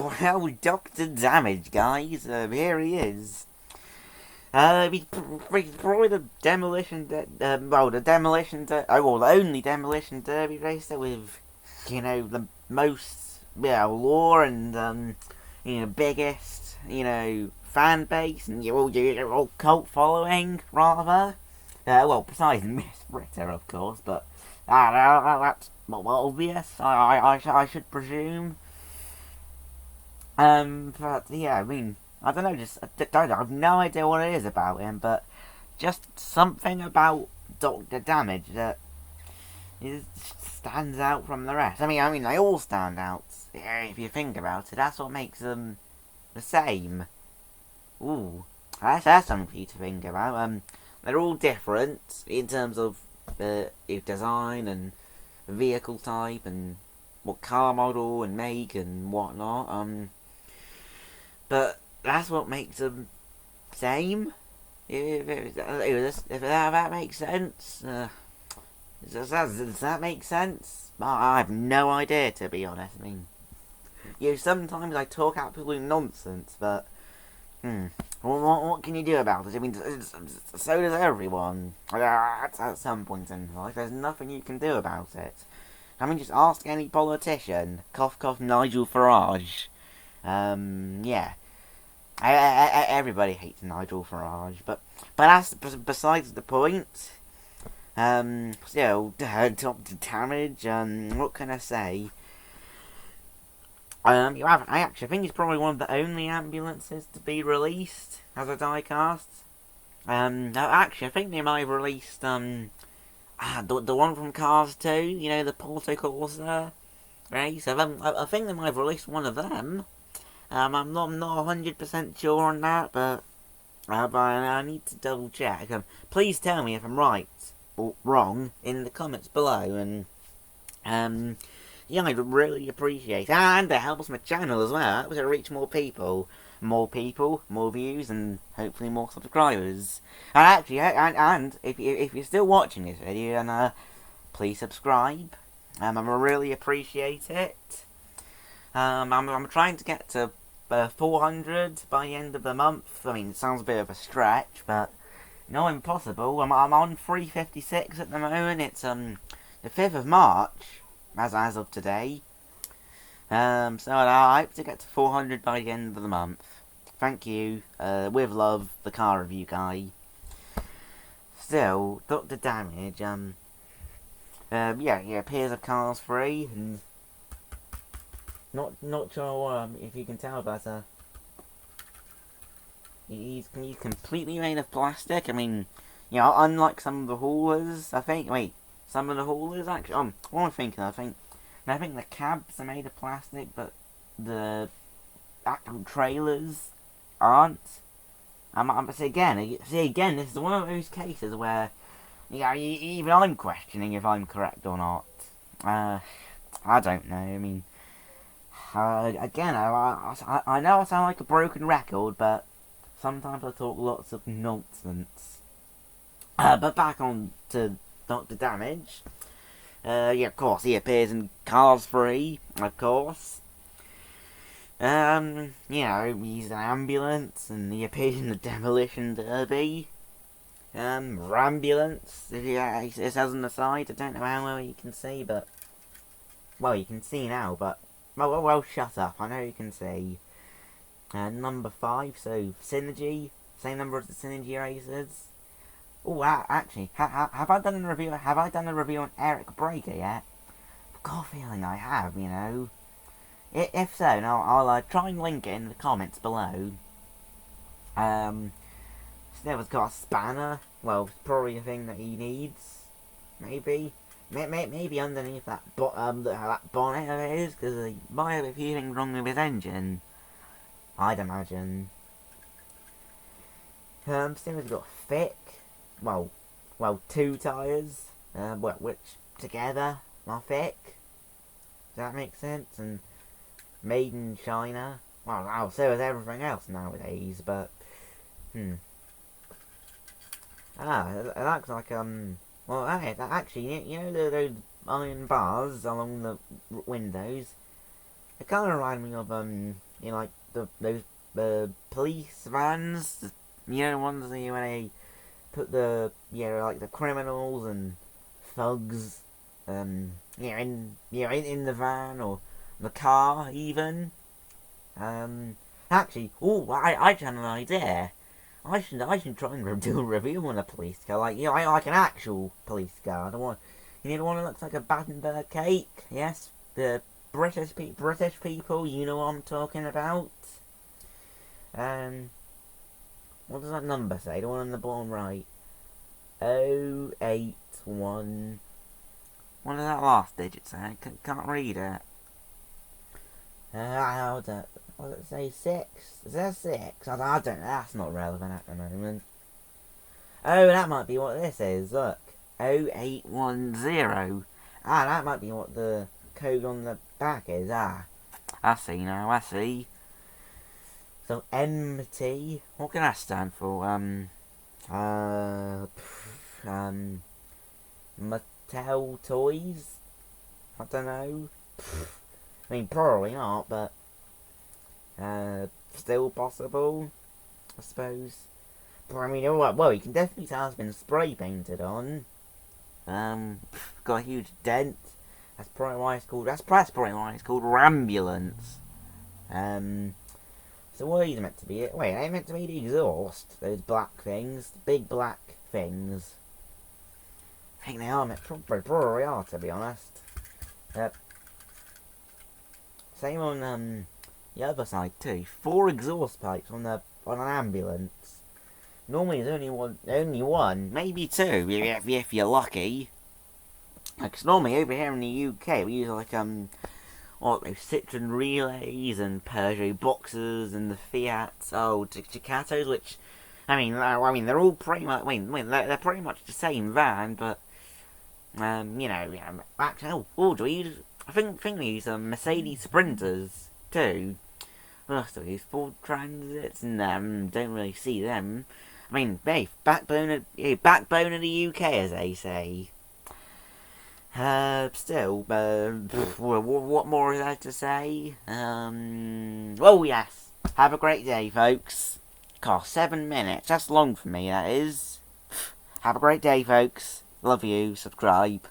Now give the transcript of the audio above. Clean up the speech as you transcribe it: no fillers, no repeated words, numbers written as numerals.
Well, Dr. Damage, guys. Here he is. He's probably the the only Demolition Derby racer with, the most, lore and, biggest, fan base and your cult following, rather. Besides Miss Ritter, of course, but that's obvious, I should presume. But yeah, I mean, I don't know, I have no idea what it is about him, but just something about Dr. Damage that stands out from the rest. I mean, they all stand out, if you think about it. That's what makes them the same. Ooh, that's something for you to think about. They're all different in terms of design and vehicle type and what car model and make and whatnot. But that's what makes them same. If that makes sense. Does that make sense? I have no idea, to be honest. I mean, sometimes I talk absolute nonsense, but what can you do about it? I mean, so does everyone. At some point in life, there's nothing you can do about it. I mean, just ask any politician. Cough, cough, Nigel Farage. Yeah. Everybody hates Nigel Farage, but that's besides the point. Still, Dr. Damage. What can I say? I actually think it's probably one of the only ambulances to be released as a diecast. Actually, I think they might have released the one from Cars 2. The Porto Corsa race. I think they might have released one of them. I'm not 100% sure on that, but I need to double check. Please tell me if I'm right or wrong in the comments below, and I'd really appreciate it. And it helps my channel as well. That was to reach more people, more views, and hopefully more subscribers. And actually, and if you're still watching this video, and please subscribe. I really appreciate it. I'm trying to get to 400 by the end of the month. I mean, it sounds a bit of a stretch, but no, impossible. I'm on 356 at the moment. It's the 5th of March, as of today. So I hope to get to 400 by the end of the month. Thank you. With love, the car review guy. Still, Dr. Damage. He appears at Cars 3, and not sure if you can tell, but he's completely made of plastic. I mean, unlike some of the haulers, I think. Wait, some of the haulers actually. What am I thinking? I think the cabs are made of plastic, but the actual trailers aren't. Again, this is one of those cases where even I'm questioning if I'm correct or not. I don't know. I mean. Again, I know I sound like a broken record, but sometimes I talk lots of nonsense. But back on to Dr. Damage. Of course, he appears in Cars 3, of course. He's an ambulance, and he appears in the Demolition Derby. Rambulance, it says on the side. I don't know how well you can see, but... Well, you can see now, but... Well, shut up. I know you can see. Number 5, so Synergy. Same number as the Synergy racers. Oh, actually, have I done a review? Have I done a review on Eric Breaker yet? I've got a feeling I have. If so, I'll try and link it in the comments below. Stella's got a spanner. Well, it's probably a thing that he needs. Maybe underneath that that bonnet of his, because he might have a few things wrong with his engine. I'd imagine. Stella's got thick. Well, 2 tyres. Which together are thick. Does that make sense? And made in China. Well, so is everything else nowadays, but... It looks like, well, actually, those iron bars along the windows? it kind of reminded me of like those police vans, ones where they put the like the criminals and thugs, in the van or the car even. Actually, I just had an idea. I should try and do a review on a police car, like like an actual police car. The one, the one that looks like a Battenberg cake. Yes, the British people, you know what I'm talking about. What does that number say? The one on the bottom right. 081. What does that last digit say? I can't read it. What does it say? 6? Is there 6? I don't know. That's not relevant at the moment. Oh, that might be what this is. Look. 0810. That might be what the code on the back is. I see now. I see. So, MT. What can that stand for? Mattel Toys? I don't know. I mean, probably not, but still possible, I suppose. But I mean, well, you can definitely tell it's been spray painted on. Got a huge dent. That's probably why it's called. That's probably why it's called Rambulance. So what are these meant to be? Wait, are they meant to be the exhaust? Those black things, the big black things. I think they are meant. Probably are, to be honest. Yep. Same on the other side too. 4 exhaust pipes on an ambulance. Normally there's only one, maybe 2 if you're lucky. Like normally over here in the UK we use like those Citroen Relays and Peugeot Boxers and the Fiat Ducatos, which I mean they're all pretty much they're pretty much the same van, but actually do we use? I think we use Mercedes Sprinters too. We also use Ford Transits and don't really see them. I mean, hey, backbone of the UK, as they say. Still, what more is there to say? Well, yes. Have a great day, folks. God, 7 minutes. That's long for me, that is. Have a great day, folks. Love you. Subscribe.